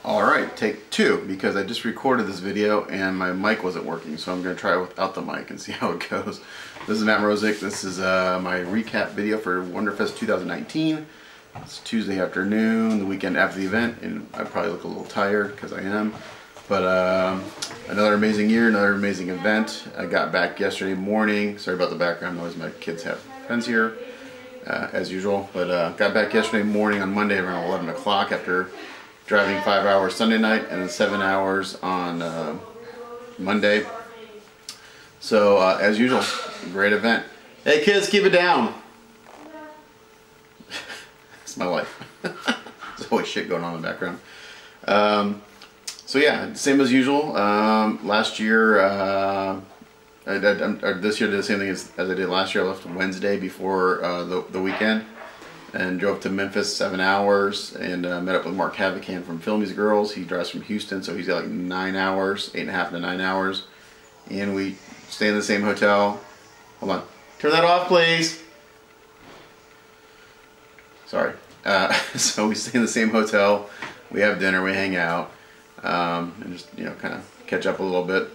Alright, take two, because I just recorded this video and my mic wasn't working, so I'm going to try it without the mic and see how it goes. This is Matt Mrozik. This is my recap video for Wonderfest 2019. It's Tuesday afternoon, the weekend after the event, and I probably look a little tired because I am. But another amazing year, another amazing event. I got back yesterday morning. Sorry about the background noise, my kids have friends here, as usual. But got back yesterday morning on Monday around 11 o'clock after driving 5 hours Sunday night and then 7 hours on Monday. So as usual, great event. Hey kids, keep it down. It's my life. There's always shit going on in the background. So yeah, same as usual. Last year, this year I did the same thing as I did last year. I left Wednesday before the weekend and drove to Memphis 7 hours and met up with Mark Havocan from Film These Girls. He drives from Houston, so he's got like 9 hours, 8.5 to 9 hours. And we stay in the same hotel. Hold on. Turn that off, please. Sorry. So we stay in the same hotel. We have dinner, we hang out, and just, you know, kind of catch up a little bit.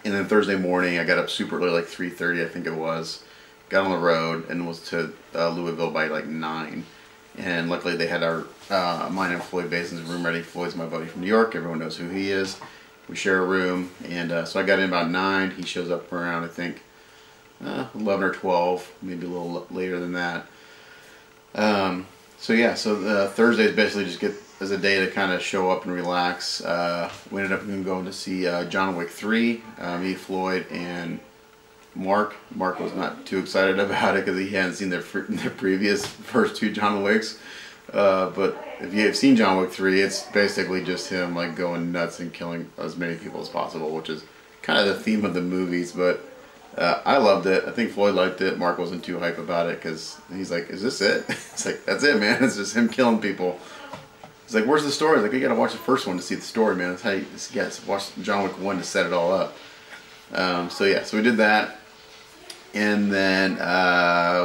And then Thursday morning, I got up super early, like 3:30, I think it was. Got on the road and was to Louisville by like 9. And luckily they had our mine and Floyd Basin's room ready. Floyd's my buddy from New York. Everyone knows who he is. We share a room, and so I got in about 9. He shows up around, I think, 11 or 12, maybe a little later than that. So yeah, so Thursday is basically just get as a day to kind of show up and relax. We ended up going to see John Wick 3, me, Floyd, and Mark. Mark was not too excited about it because he hadn't seen their previous first 2 John Wicks. But if you have seen John Wick 3, it's basically just him like going nuts and killing as many people as possible, which is kind of the theme of the movies. But I loved it. I think Floyd liked it. Mark wasn't too hype about it because he's like, "Is this it?" It's like, "That's it, man. It's just him killing people." He's like, "Where's the story?" I was like, "You gotta watch the first one to see the story, man. That's how you watch John Wick 1 to set it all up." So yeah, so we did that. And then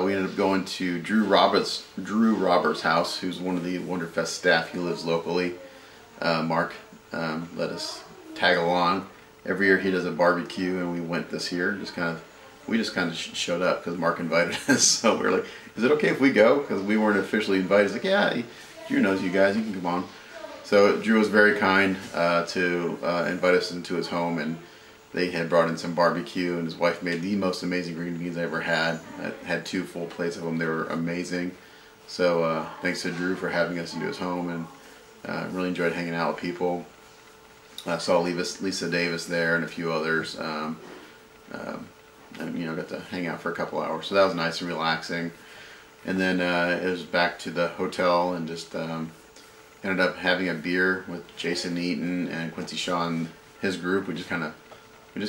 we ended up going to Drew Roberts' house, who's one of the Wonderfest staff. He lives locally. Mark let us tag along. Every year he does a barbecue, and we went this year. We just kind of showed up because Mark invited us. So we were like, "Is it okay if we go?" Because we weren't officially invited. He's like, "Yeah, Drew knows you guys. You can come on." So Drew was very kind to invite us into his home, and they had brought in some barbecue, and his wife made the most amazing green beans I ever had. I had 2 full plates of them. They were amazing. So thanks to Drew for having us into his home, and really enjoyed hanging out with people. I saw Lisa Davis there and a few others, and you know, got to hang out for a couple hours. So that was nice and relaxing. And then it was back to the hotel, and just ended up having a beer with Jason Eaton and Quincy Shaw and his group. We just kind of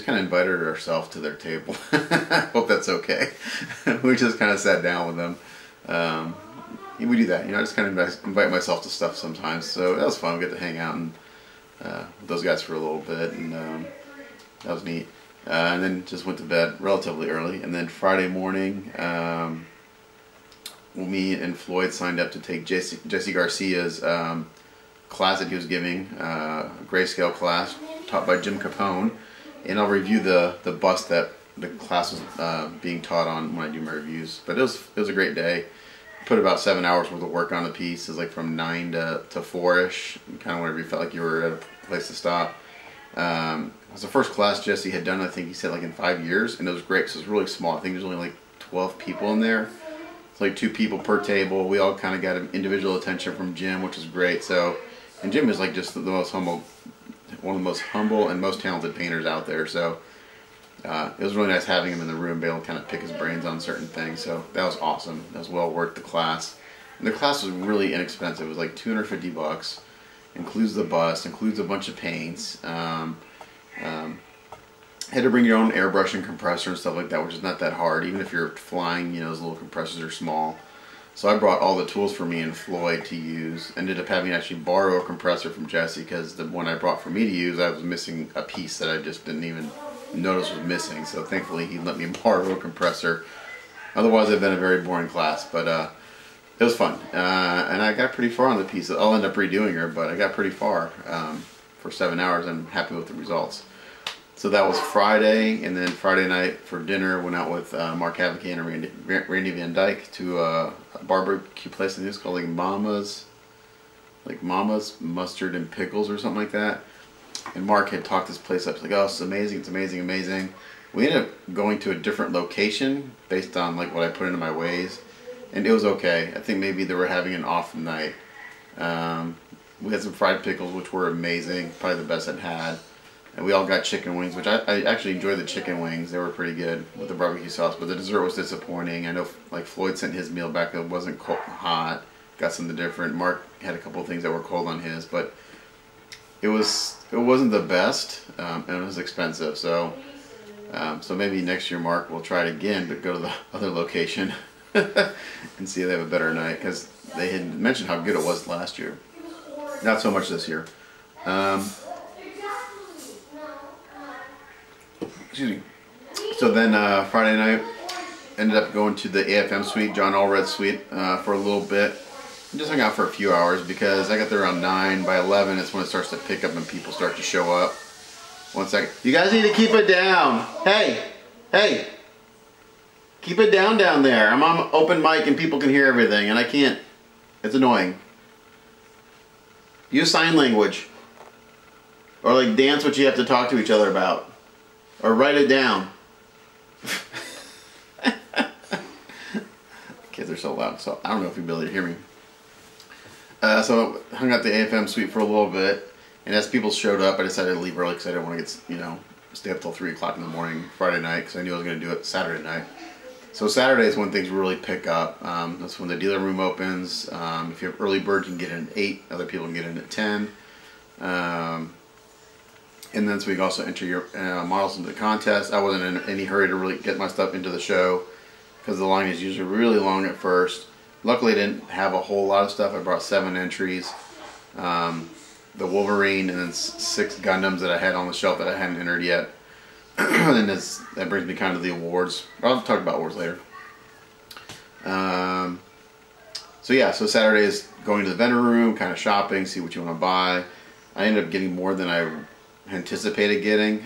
invited ourselves to their table. Hope that's okay. We just kind of sat down with them. We do that, you know. I just kind of invite myself to stuff sometimes. So that was fun. We get to hang out and with those guys for a little bit, and that was neat. And then just went to bed relatively early. And then Friday morning, me and Floyd signed up to take Jesse Garcia's class that he was giving, a grayscale class taught by Jim Capone. And I'll review the bus that the class was being taught on when I do my reviews. But it was a great day. Put about 7 hours worth of work on the piece. It was like from 9 to 4-ish. Kind of whenever you felt like you were at a place to stop. It was the first class Jesse had done, I think he said, like in 5 years. And it was great, so it was really small. I think there's only like 12 people in there. It's like 2 people per table. We all kind of got individual attention from Jim, which was great. So, and Jim is like just the most humble, one of the most humble and most talented painters out there. So it was really nice having him in the room, be able to kind of pick his brains on certain things. So that was awesome. That was well worth the class. And the class was really inexpensive. It was like $250. Includes the bus, includes a bunch of paints. Had to bring your own airbrush and compressor and stuff like that, which is not that hard. Even if you're flying, you know, those little compressors are small. So I brought all the tools for me and Floyd to use. Ended up having to actually borrow a compressor from Jesse because the one I brought for me to use, I was missing a piece that I just didn't even notice was missing. So thankfully he let me borrow a compressor. Otherwise it'd been a very boring class, but it was fun. and I got pretty far on the piece. I'll end up redoing her, but I got pretty far for 7 hours. I'm happy with the results. So that was Friday, and then Friday night for dinner, went out with Mark Havake and Randy Van Dyke to a barbecue place. I think it's called Mama's Mustard and Pickles or something like that. And Mark had talked this place up. He's like, oh, it's amazing, it's amazing, amazing. We ended up going to a different location based on like what I put into my ways, and it was okay. I think maybe they were having an off night. We had some fried pickles, which were amazing, probably the best I'd had. And we all got chicken wings, which I actually enjoyed the chicken wings. They were pretty good with the barbecue sauce, but the dessert was disappointing. I know like Floyd sent his meal back that wasn't cold, hot. Got something different. Mark had a couple of things that were cold on his, but it wasn't the best, and it was expensive. So maybe next year, Mark, will try it again, but go to the other location and see if they have a better night, because they had mentioned how good it was last year. Not so much this year. Excuse me. So then Friday night, ended up going to the AFM suite, John Allred's suite, for a little bit. I just hung out for a few hours because I got there around 9. By 11, it's when it starts to pick up and people start to show up. 1 second. You guys need to keep it down. Hey, hey, keep it down there. I'm on open mic and people can hear everything, and I can't. It's annoying. Use sign language, or like dance what you have to talk to each other about. Or write it down. Kids are so loud, so I don't know if you'll be able to hear me. So I hung out the AFM suite for a little bit, and as people showed up, I decided to leave early because I didn't want to get, stay up till 3 o'clock in the morning Friday night, because I knew I was going to do it Saturday night. So Saturday is when things really pick up. That's when the dealer room opens. If you have early bird, you can get in at 8. Other people can get in at 10. And then so we can also enter your models into the contest. I wasn't in any hurry to really get my stuff into the show because the line is usually really long at first. Luckily I didn't have a whole lot of stuff. I brought 7 entries. The Wolverine and then 6 Gundams that I had on the shelf that I hadn't entered yet. And that brings me kind of the awards. I'll talk about awards later. So yeah, so Saturday is going to the vendor room, kind of shopping, see what you want to buy. I ended up getting more than I anticipated getting.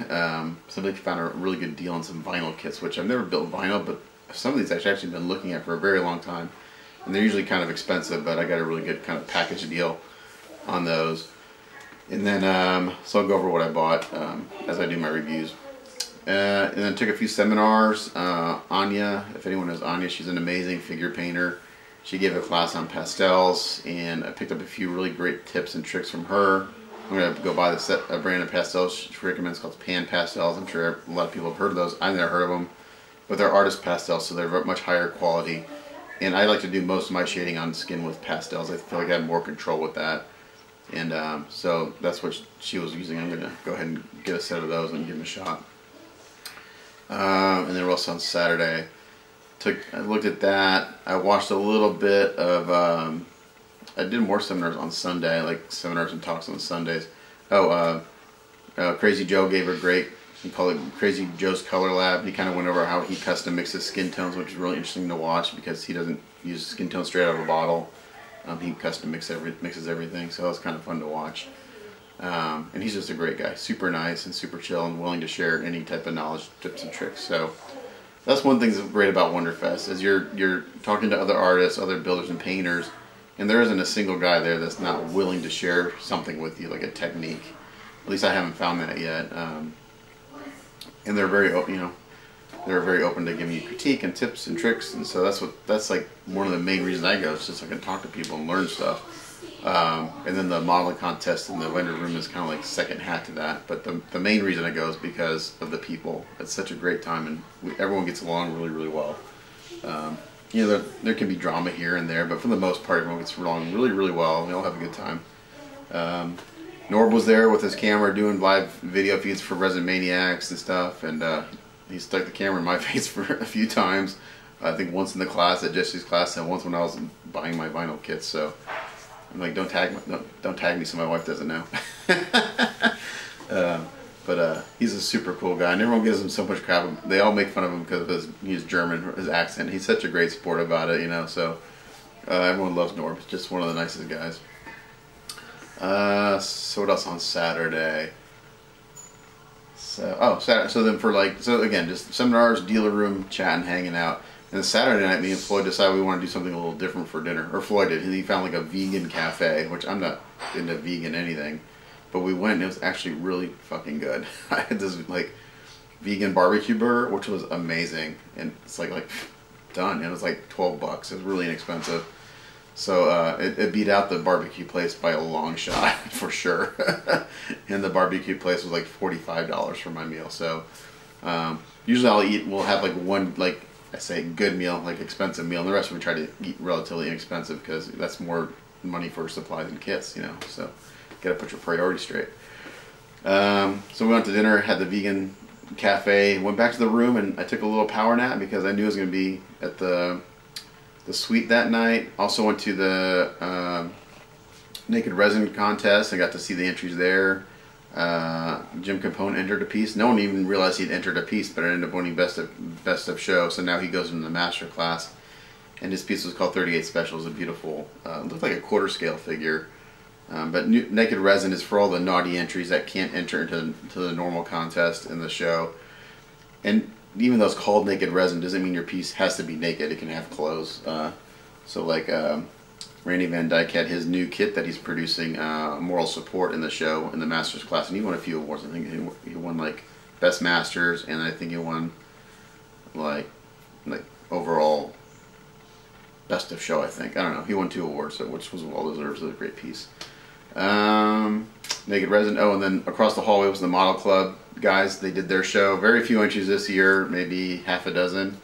Somebody found a really good deal on some vinyl kits, which I've never built vinyl, but some of these I've actually been looking at for a very long time, and they're usually kind of expensive, but I got a really good kind of package deal on those. And then so I'll go over what I bought as I do my reviews. And then took a few seminars. Anya, if anyone knows Anya, she's an amazing figure painter. She gave a class on pastels, and I picked up a few really great tips and tricks from her. I'm going to go buy a brand of pastels she recommends called Pan Pastels. I'm sure a lot of people have heard of those. I've never heard of them. But they're artist pastels, so they're much higher quality. And I like to do most of my shading on skin with pastels. I feel like I have more control with that. And so that's what she was using. I'm going to go ahead and get a set of those and give them a shot. And then we're also on Saturday. I looked at that. I watched a little bit of... I did more seminars on Sunday, like seminars and talks on Sundays. Crazy Joe gave a great, we call it Crazy Joe's Color Lab. He kind of went over how he custom mixes skin tones, which is really interesting to watch because he doesn't use skin tones straight out of a bottle. He custom mixes everything, so it was kind of fun to watch. And he's just a great guy, super nice and super chill and willing to share any type of knowledge, tips and tricks. So that's one thing that's great about Wonderfest is you're talking to other artists, other builders and painters, and there isn't a single guy there that's not willing to share something with you, like a technique. At least I haven't found that yet. And they're very open, they're very open to giving you critique and tips and tricks. And so that's like one of the main reasons I go, is just so I can talk to people and learn stuff. And then the modeling contest in the vendor room is kind of like second hat to that. But the main reason I go is because of the people. It's such a great time, and everyone gets along really, really well. There can be drama here and there, but for the most part, everyone gets along really, really well, and they all have a good time. Norb was there with his camera doing live video feeds for Resin Maniacs and stuff, and he stuck the camera in my face for a few times. I think once in the class, at Jesse's class, and once when I was buying my vinyl kits. So I'm like, don't tag me so my wife doesn't know. But he's a super cool guy, and everyone gives him so much crap. They all make fun of him because of he's German, his accent. He's such a great sport about it, So Everyone loves Norb. He's just one of the nicest guys. So what else on Saturday? So then for like, so again, just seminars, dealer room, chatting, hanging out. And Saturday night, me and Floyd decided we want to do something a little different for dinner. Or Floyd did. He found like a vegan cafe, which I'm not into vegan anything. But we went and it was actually really fucking good. I had this like vegan barbecue burger, which was amazing. And it's like done. And it was like $12. It was really inexpensive. So it beat out the barbecue place by a long shot, for sure. And the barbecue place was like $45 for my meal. So usually we'll have like one, like I say, good meal, like expensive meal. And the rest we try to eat relatively inexpensive because that's more money for supplies and kits, you know. So got to put your priorities straight. So we went to dinner, had the vegan cafe, went back to the room, and I took a little power nap because I knew I was going to be at the suite that night. Also went to the Naked Resin contest. I got to see the entries there. Jim Capone entered a piece. No one even realized he'd entered a piece, but it ended up winning best of show. So now he goes into the master class, and his piece was called 38 Special. It was a beautiful, looked like a quarter scale figure. But Naked Resin is for all the naughty entries that can't enter into the normal contest in the show. And even though it's called Naked Resin doesn't mean your piece has to be naked. It can have clothes. So like Randy Van Dyke had his new kit that he's producing, Moral Support, in the show in the Masters class, and he won a few awards. I think he won like Best Masters, and I think he won like overall Best of Show. I think, I don't know. He won 2 awards, so which was well deserved. It was a great piece. Naked Resin. Oh, and then across the hallway was the Model Club guys. They did their show. Very few entries this year, maybe half a dozen.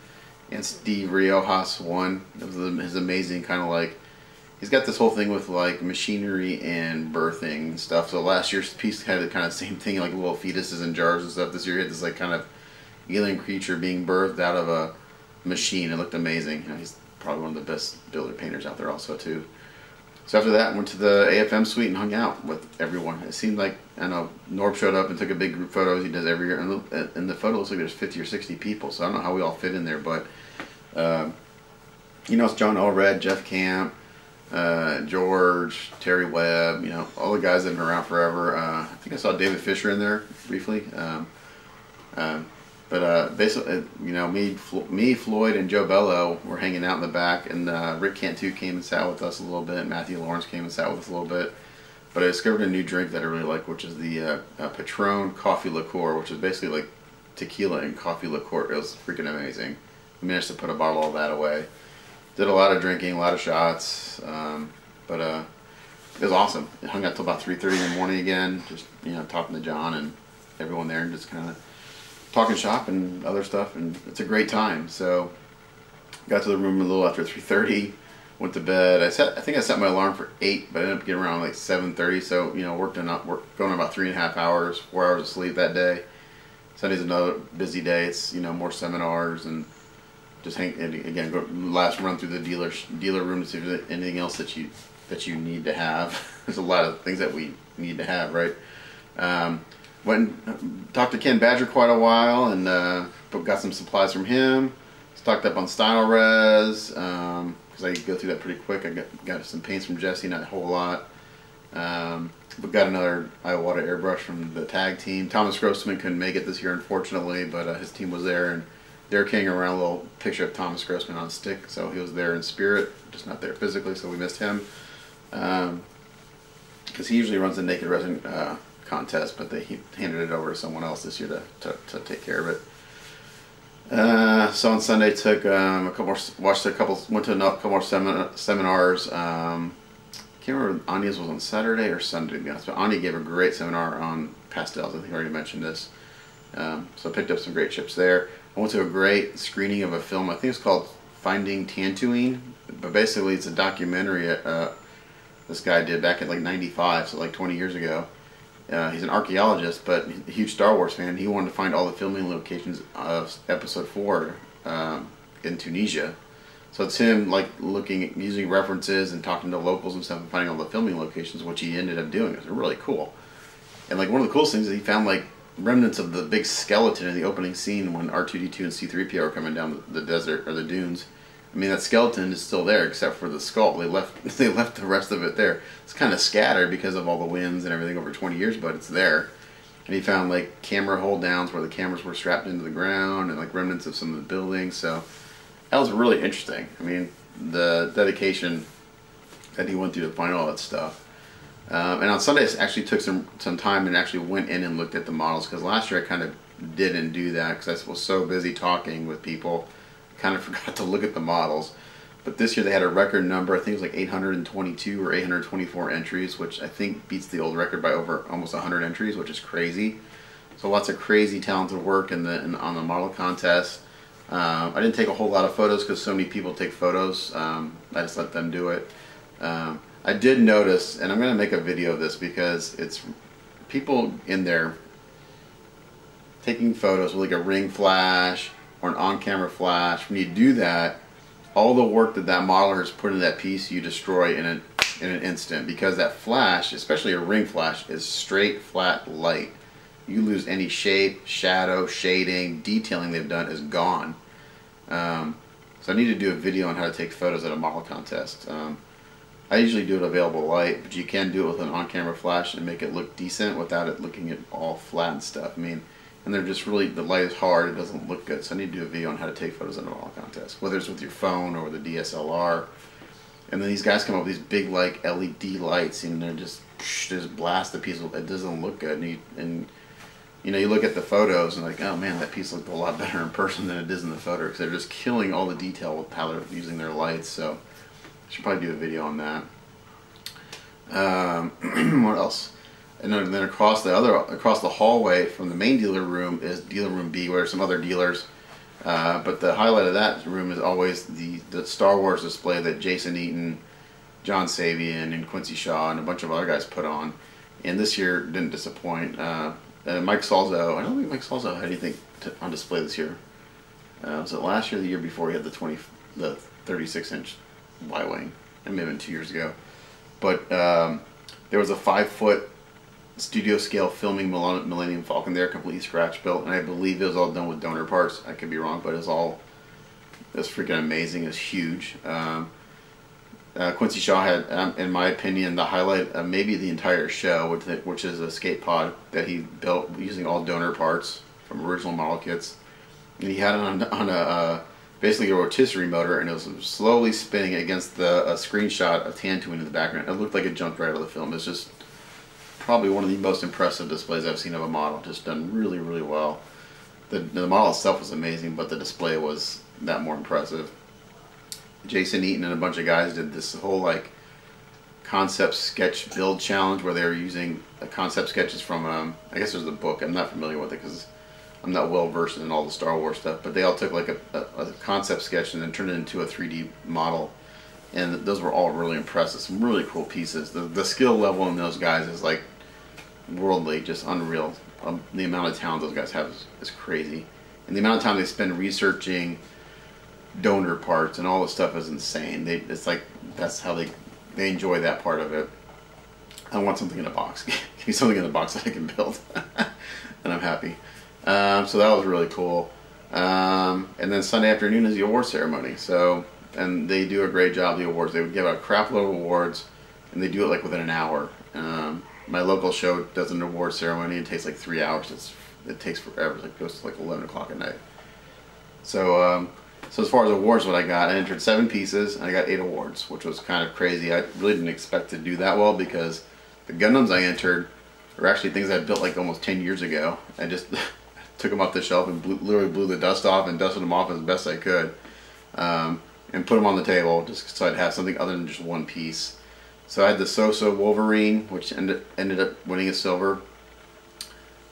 And Steve Riojas won. It was his amazing kind of like, he's got this whole thing with like machinery and birthing and stuff. So last year's piece had the kind of same thing, like little fetuses in jars and stuff. This year he had this like kind of alien creature being birthed out of a machine. It looked amazing. You know, he's probably one of the best builder painters out there also too. So after that, went to the AFM suite and hung out with everyone. It seemed like, I know, Norb showed up and took a big group photo as he does every year. And the photo looks like there's 50 or 60 people, so I don't know how we all fit in there. But, you know, it's John Allred, Jeff Camp, George, Terry Webb, you know, all the guys that have been around forever. I think I saw David Fisher in there briefly. But basically, you know, me, Floyd, and Joe Bello were hanging out in the back, and Rick Cantu came and sat with us a little bit. Matthew Lawrence came and sat with us a little bit. But I discovered a new drink that I really like, which is the Patron Coffee Liqueur, which is basically like tequila and coffee liqueur. It was freaking amazing. I managed to put a bottle of that away. Did a lot of drinking, a lot of shots, but it was awesome. It hung out till about 3:30 in the morning again, just, you know, talking to John and everyone there, and just kind of talking shop and other stuff, and it's a great time. So got to the room a little after 3:30, went to bed. I think I set my alarm for 8, but I ended up getting around like 7:30. So, you know, going on about 3.5 hours, 4 hours of sleep that day. Sunday's another busy day. It's, you know, more seminars and just again, last run through the dealer room to see if there's anything else that you need to have. There's a lot of things that we need to have, right? Went and talked to Ken Badger quite a while, and got some supplies from him. Stocked up on Style Res, because I go through that pretty quick. I got some paints from Jesse, not a whole lot. But got another Iowata airbrush from the tag team. Thomas Grossman couldn't make it this year, unfortunately, but his team was there, and they were carrying around a little picture of Thomas Grossman on a stick, so he was there in spirit, just not there physically, so we missed him. Because he usually runs the Naked Resin contest, but he handed it over to someone else this year to take care of it. So on Sunday, went to a couple more seminars. Can't remember if Anya's was on Saturday or Sunday, to be honest, but Anya gave a great seminar on pastels. I think I already mentioned this. So I picked up some great chips there. I went to a great screening of a film. I think it's called Finding Tatooine, but basically it's a documentary this guy did back in like '95, so like 20 years ago. He's an archaeologist, but a huge Star Wars fan. He wanted to find all the filming locations of Episode 4 in Tunisia. So it's him like using references and talking to locals and stuff and finding all the filming locations, which he ended up doing. It was really cool. And like one of the coolest things is he found like remnants of the big skeleton in the opening scene when R2-D2 and C-3PO are coming down the desert or the dunes. I mean, that skeleton is still there except for the skull. They left the rest of it there. It's kind of scattered because of all the winds and everything over 20 years, but it's there. And he found like camera hold downs where the cameras were strapped into the ground and like remnants of some of the buildings. So that was really interesting. I mean, the dedication that he went through to find all that stuff. And on Sunday, I actually took some time and actually went in and looked at the models, because last year I kind of didn't do that because I was so busy talking with people. I kind of forgot to look at the models. But this year they had a record number. I think it was like 822 or 824 entries, which I think beats the old record by over almost 100 entries, which is crazy. So lots of crazy talented work on the model contest. I didn't take a whole lot of photos because so many people take photos. I just let them do it. I did notice, and I'm going to make a video of this because it's people in there taking photos with like a ring flash or an on-camera flash. When you do that, all the work that modeler has put in that piece, you destroy in an instant, because that flash, especially a ring flash, is straight, flat light. You lose any shape, shadow, shading, detailing they've done is gone. So I need to do a video on how to take photos at a model contest. I usually do it available light, but you can do it with an on-camera flash and make it look decent without it looking at all flat and stuff. I mean, and they're just really, the light is hard, it doesn't look good. So I need to do a video on how to take photos at a model contest, whether it's with your phone or with a DSLR. And then these guys come up with these big like LED lights, and they're just blast the piece. It doesn't look good, and you know, you look at the photos and like, oh man, that piece looked a lot better in person than it is in the photo, because they're just killing all the detail with how they're using their lights. So I should probably do a video on that. What else? And then across the hallway from the main dealer room is dealer room B, where there's some other dealers. But the highlight of that room is always the Star Wars display that Jason Eaton, John Sabian, and Quincy Shaw and a bunch of other guys put on. And this year didn't disappoint. Mike Salzo, I don't think Mike Salzo had anything on display this year. Was it last year or the year before he had the 36-inch Y-Wing? It may have been 2 years ago. But there was a 5-foot studio scale filming Millennium Falcon there, completely scratch built, and I believe it was all done with donor parts. I could be wrong, but it was freaking amazing. It was huge. Quincy Shaw had, in my opinion, the highlight of maybe the entire show, which is a skate pod that he built using all donor parts from original model kits. And he had it on a basically a rotisserie motor, and it was slowly spinning against a screenshot of Tatooine in the background. It looked like it jumped right out of the film. It's just probably one of the most impressive displays I've seen of a model. Just done really, really well. The model itself was amazing, but the display was that more impressive. Jason Eaton and a bunch of guys did this whole like concept sketch build challenge where they were using concept sketches from I guess there's a book. I'm not familiar with it because I'm not well versed in all the Star Wars stuff, but they all took like a concept sketch and then turned it into a 3D model, and those were all really impressive. Some really cool pieces. The skill level in those guys is like worldly, just unreal. The amount of talent those guys have is crazy, and the amount of time they spend researching donor parts and all this stuff is insane. It's like that's how they enjoy that part of it. I want something in a box. Give me something in a box that I can build, and I'm happy. So that was really cool. And then Sunday afternoon is the award ceremony. So, and they do a great job. The awards, they would give out a crap load of awards, and they do it like within an hour. My local show does an award ceremony. It takes like 3 hours. It takes forever. It goes to like 11 o'clock at night. So, so as far as awards, what I got, I entered 7 pieces, and I got 8 awards, which was kind of crazy. I really didn't expect to do that well because the Gundams I entered were actually things I built like almost 10 years ago. I just took them off the shelf and literally blew the dust off and dusted them off as best I could, and put them on the table just so I'd have something other than just one piece. So I had the So-So Wolverine, which ended up winning a silver.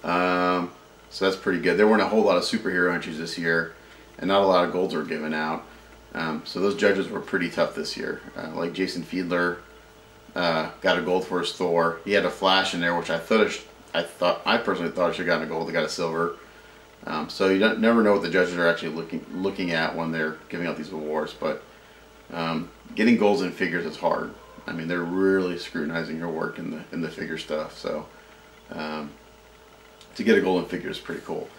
So that's pretty good. There weren't a whole lot of superhero entries this year, and not a lot of golds were given out. So those judges were pretty tough this year. Like Jason Fiedler got a gold for his Thor. He had a flash in there, which I personally thought I should have gotten a gold. They got a silver. So you never know what the judges are actually looking at when they're giving out these awards. But getting golds in figures is hard. I mean, they're really scrutinizing your work in the figure stuff. So to get a gold in figure is pretty cool.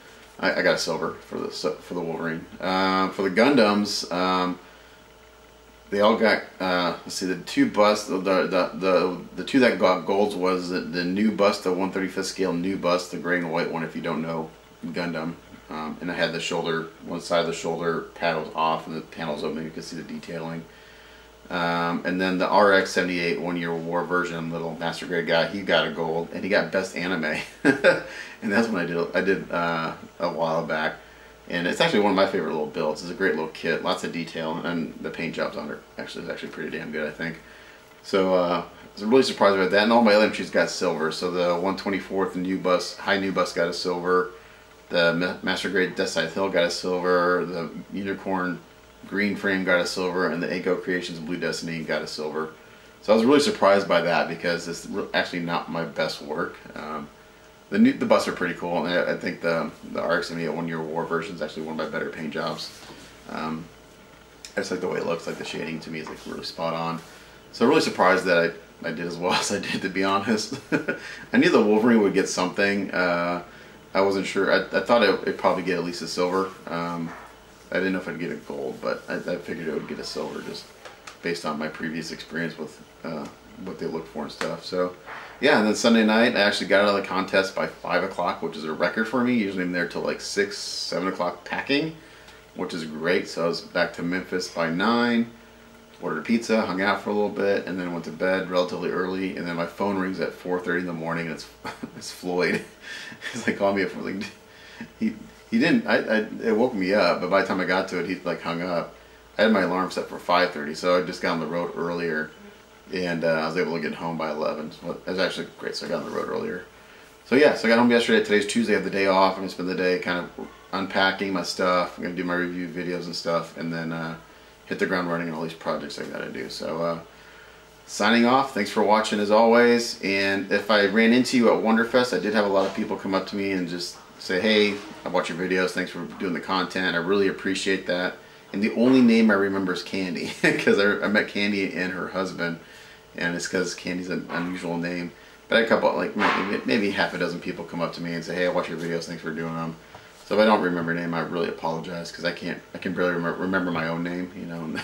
I got a silver for the Wolverine. For the Gundams, they all got, let's see, the two busts, the two that got golds was the new bust, the 135th scale new bust, the gray and white one if you don't know Gundam. And I had the shoulder, one side of the shoulder pad was off and the panels open, you can see the detailing. And then the RX-78 one-year war version, little master grade guy, he got a gold, and he got best anime. And that's when I did a while back. And it's actually one of my favorite little builds. It's a great little kit, lots of detail, and the paint jobs on it is actually pretty damn good, I think. So I was really surprised about that. And all my other entries got silver. So the 124th new bust, high new bust got a silver. The master grade Death Scythe Hill got a silver. The unicorn green frame got a silver, and the Echo Creations Blue Destiny got a silver. So I was really surprised by that because it's actually not my best work. The busts are pretty cool, and I think the RX-78 one-year war version is actually one of my better paint jobs. I just like the way it looks, like the shading to me is like really spot on. So I'm really surprised that I did as well as I did, to be honest. I knew the Wolverine would get something. I wasn't sure. I thought it'd probably get at least a silver. I didn't know if I'd get a gold, but I figured it would get a silver just based on my previous experience with what they look for and stuff. So yeah, and then Sunday night I actually got out of the contest by 5 o'clock, which is a record for me. Usually I'm there till like 6, 7 o'clock packing, which is great. So I was back to Memphis by 9, ordered a pizza, hung out for a little bit, and then went to bed relatively early. And then my phone rings at 4:30 in the morning, and it's Floyd. He's like calling me up for like he didn't. It woke me up, but by the time I got to it, he like hung up. I had my alarm set for 5:30, so I just got on the road earlier, and I was able to get home by 11. So it was actually great. So I got on the road earlier. So yeah, so I got home yesterday. Today's Tuesday. I have the day off. I'm gonna spend the day kind of unpacking my stuff. I'm gonna do my review videos and stuff, and then hit the ground running on all these projects I gotta do. So signing off. Thanks for watching as always. And if I ran into you at Wonderfest, I did have a lot of people come up to me and just say, hey, I watch your videos, thanks for doing the content, I really appreciate that. And the only name I remember is Candy, because I met Candy and her husband, and it's because Candy's an unusual name. But I had a couple, like maybe half a dozen people come up to me and say, hey, I watch your videos, thanks for doing them. So if I don't remember a name, I really apologize, because I can barely remember my own name, you know.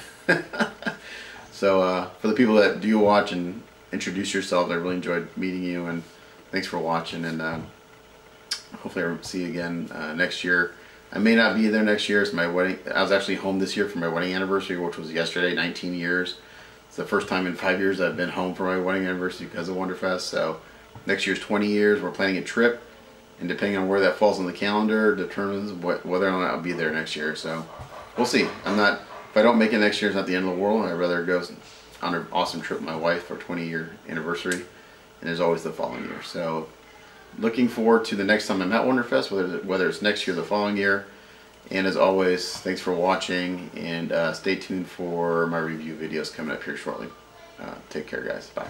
So for the people that do watch and introduce yourselves, I really enjoyed meeting you, and thanks for watching, and hopefully I'll see you again next year. I may not be there next year. It's my wedding. I was actually home this year for my wedding anniversary, which was yesterday, 19 years. It's the first time in 5 years I've been home for my wedding anniversary because of Wonderfest. So next year's 20 years. We're planning a trip, and depending on where that falls on the calendar determines whether or not I'll be there next year. So we'll see. If I don't make it next year, it's not the end of the world. I'd rather go on an awesome trip with my wife for 20-year anniversary, and there's always the following year. So looking forward to the next time I'm at Wonderfest, whether it's next year or the following year. And as always, thanks for watching, and stay tuned for my review videos coming up here shortly. Take care, guys. Bye.